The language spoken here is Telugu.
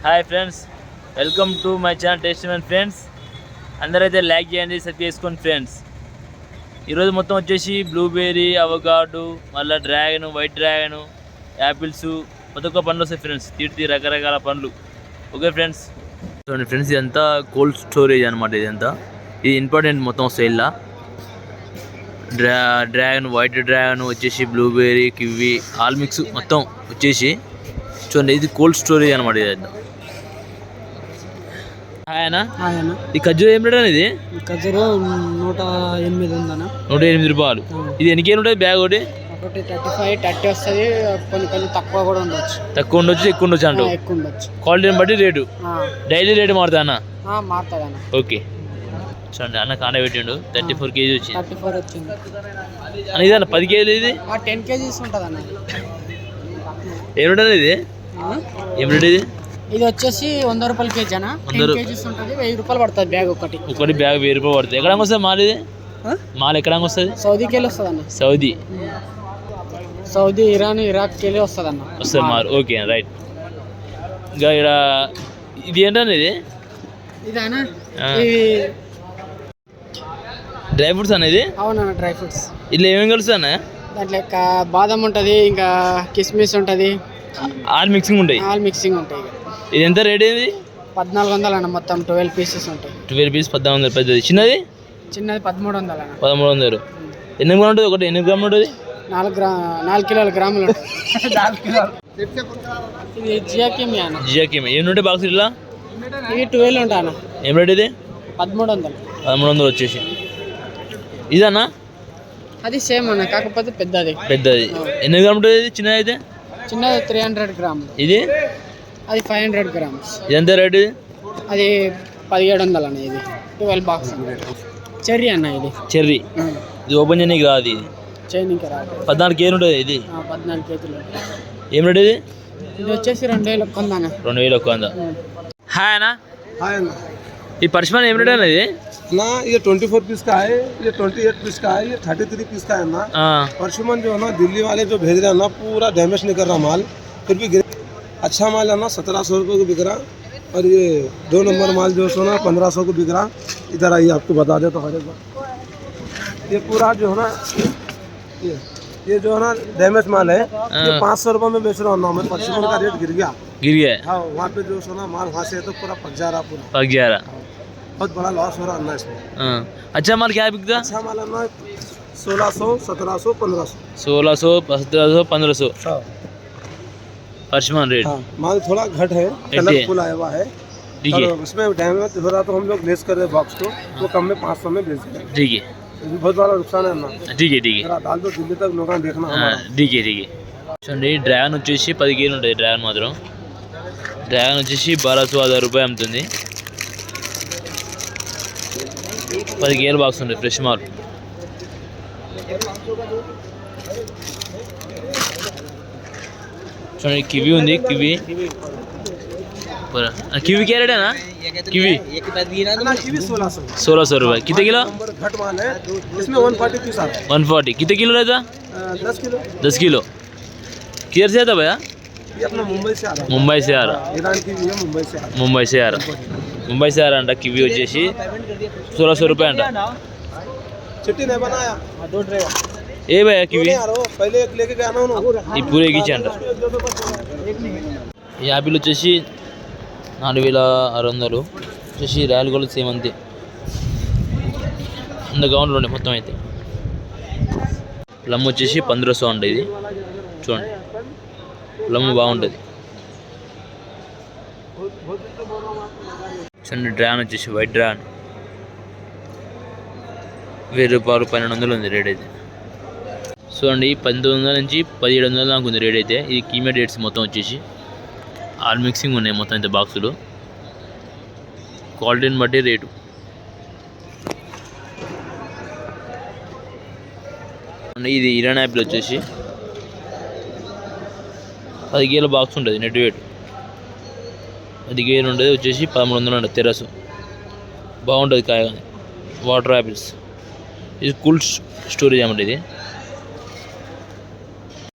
Hi friends, welcome to my channel taste my friends. అందరైతే లైక్ చేయండి, సబ్స్క్రైబ్ చేసుకోండి ఫ్రెండ్స్. ఈరోజు మొత్తం వచ్చేసి బ్లూబెర్రీ, అవకాడో, మళ్ళీ డ్రాగన్, వైట్ డ్రాగన్, యాపిల్స్, ఒక్కొక్క పండ్లు వస్తాయి ఫ్రెండ్స్. తీర్తి రకరకాల పండ్లు. ఓకే ఫ్రెండ్స్, చూడండి ఫ్రెండ్స్, ఇదంతా కోల్డ్ స్టోరేజ్ అనమాట. ఇదంతా ఇది ఇంపార్టెంట్ మొత్తం వస్తాయి. ఇలా డ్రాగన్, వైట్ డ్రాగన్ వచ్చేసి బ్లూబెర్రీ, కివి ఆల్ మిక్స్ మొత్తం వచ్చేసి చూడండి. ఇది కోల్డ్ స్టోరేజ్ అనమాట. ఇది హాయనా, ఈ ఖర్జూర ఏం రేట్ అనేది? ఖర్జూర 108 ఉందన్న. 108 రూపాయలు. ఇది ఎన్ని కేజీలు ఉంటుంది బ్యాగ్? ఒకటి 35, 30 వస్తుంది. కొన్ని తక్కువ కూడా ఉండొచ్చు. తక్కువ ఉండొచ్చు, ఎక్కువ ఉండొచ్చు అంటూ. ఎక్కువ ఉండొచ్చు. క్వాలిటీని బట్టి రేటు. డైలీ రేటు మారుతా అన్న? మారుతుంది అన్న. ఓకే, చూడండి అన్న కాండ పెట్టిండు. 34 కేజీ వచ్చింది. 34 వచ్చింది అన్న. ఇది అన్న 10 కేజీలు. ఇది 10 కేజీస్ ఉంటుంది అన్న. ఏం రేట్ అనేది? ఇది ఏం రేట్? ఇది వచ్చేసి 100 రూపాయల కేజీ అన్న. 10 కేజీస్ ఉంటుంది. 1000 రూపాయలు పడుతుంది బ్యాగ్. ఒకటి బ్యాగ్ 1000 రూపాయలు పడుతుంది. ఎక్కడ వస్తుంది మాల్? ఇది మాల్ ఎక్కడ వస్తుంది? సౌదీకి వెళ్ళి వస్తుంది అన్న. సౌదీ, ఇరాన్, ఇరాక్కి వెళ్ళి వస్తుంది అన్న. వస్తుంది మాల్. Okay right. ఇంకా ఇక్కడ ఇది ఏంటన్నా? ఇది అన్న డ్రై ఫ్రూట్స్ అనేది? అవునన్న, డ్రై ఫ్రూట్స్. ఇలా ఏమేమి కలుస్తుంది అన్న? దాంట్లో బాదం ఉంటుంది, ఇంకా కిస్మిస్ ఉంటుంది, ఆల్ మిక్సింగ్ ఉంటాయి. ఇది ఎంత రేట్? ఇది 1400 అన్న. మొత్తం 12 పీసెస్ ఉంటాయి. 12 పీస్ 1400. పెద్దది. చిన్నది 1300 అన్న. 1300. ఎన్ని గ్రాములు ఉంటుంది? ఒకటి 8 గ్రాములు ఉంటుంది. 4 కిలోల గ్రాములు ఉంటుంది. 4 కిలోలు. ఇది జియాకిమి అన్న. జియాకిమి ఏమి ఉంటాయి బాక్స్? ఇలా ఇవి 12 ఉంటాయి అన్న. ఏం రేట్ ఇది? 1300. 1300 వచ్చేసి. ఇదన్నా? అది సేమ్ అన్న, కాకపోతే పెద్దది. ఎన్ని గ్రాములు ఉంటుంది? ఇది చిన్నది అయితే? చిన్నది 300 గ్రాములు. ఇది? అది 500 గ్రామ్స్. ఇది ఎంత రేటు? అది 1700 అన్న. ఇది 12 బాక్స్. చెర్రీ అన్న. ఇది చెర్రీ. ఇది ఓపెన్ చేయడానికి రాదు. ఇది చేయడానికి రాదు. 14 కేజీలు ఉంటుంది. ఇది 14 కేజీలు. ఏం రేటు ఇది? ఇది వచ్చేసి 2000 ఒక్క అన్న. 2000 ఒక్క. హాయ్ అన్న. హాయ్ అన్న. ఈ పరిశ్రమ ఏం రేట్ అన్నది? ना ये 24 पीस का है, ये 28 पीस का है, ये 33 पीस का है ना. परशुमन जो है ना, दिल्ली वाले जो भेज रहे हैं ना, पूरा डैमेज नहीं कर रहा माल. फिर भी अच्छा माल है ना. 1700 रुपये को बिक रहा. और ये 2 नंबर माल जो है ना 1500 को बिक रहा. इधर आइए, आपको बता दे तो हर एक बार. ये पूरा जो है ना, ये जो है ना डैमेज माल है. ये 500 रुपये में बेच रहा हूँ ना मैं. परशुमन का रेट गिर गया. हाँ, वहाँ पे जो है ना माल वहाँ से तो पूरा पक जा रहा. पक जा रहा. बहुत बड़ा लॉस हो रहा है इसमें. अच्छा माल क्या बिकता? अच्छा माल है ना 1600, 1700, 1500. 1600, 1700, 1500 परशुमान रेट. हाँ, माल थोड़ा घट है, कलरफुल आया हुआ है. ठीक है. उसमें डैमेज हो रहा तो हम लोग लेस कर रहे बॉक्स को, वो कम में 500 में बेच रहे हैं. ठीक है. बहुत बड़ा नुकसान है ना. ठीक है. डाल दो दिल्ली तक लोगों देखना. ठीक है. చూడండి, డ్రాగన్ వచ్చేసి 10 కేజీలు ఉంటుంది. డ్రాగన్ మాత్రం వచ్చేసి 1200 రూపాయలు అమ్ముతుంది. 10 కేజీల బాక్స్ ఉంటుంది. Fresh mall. చూడండి, కివి ఉంది. కివి క్యారెటేనా? కివి 1600 रुपये. कितने किलो? घट माल है. इसमें 140 पीस आता है. 140. कितने किलो रहता? 10 किलो. किधर से आता भैया? ये अपना मुंबई से आ रहा है. मुंबई से आ रहा. ईरान की भी है, मुंबई से आ रहा. ముంబై से आ रहा అంట. కివి వచ్చేసి 1600 रुपये అంట. चिट्ठी नहीं बनाया. ఏ భయ్యా కివి? पहले एक लेके गया ना ఈ పూరే ఇచ్చి అంట. ఈ యాపిల్ వచ్చేసి 4600 వచ్చేసి. రాయల్ గోల్డ్ సేమ్ అంతే. 100 గౌన్లు ఉండే మొత్తం అయితే. ప్లమ్ వచ్చేసి 1500 అంట. ఇది చూడండి, ప్లమ్ బాగుంటుంది. చూడండి, డ్రాగన్ వచ్చేసి వైట్ డ్రాగన్ 1000 రూపాయలు, 1200 ఉంది రేట్ అయితే. చూడండి, 1900 నుంచి 1700 దాకా ఉంది రేట్ అయితే. ఇది కీమే డేట్స్ మొత్తం వచ్చేసి. ఆల్ మిక్సింగ్ ఉన్నాయి మొత్తం అయితే బాక్సులు. క్వాలిటీని బట్టి రేటు. ఇది ఇరాన్ యాపిల్ వచ్చేసి 10 కేజీల బాక్స్ ఉంటుంది. నెట్ వెయిట్ 10 కేజీలు ఉంటుంది. వచ్చేసి 1300 ఉంటుంది. తెరసు బాగుంటుంది కాయ. Water apples. ఇది కూల్ స్టోరేజ్ అన్నమాట. ఇది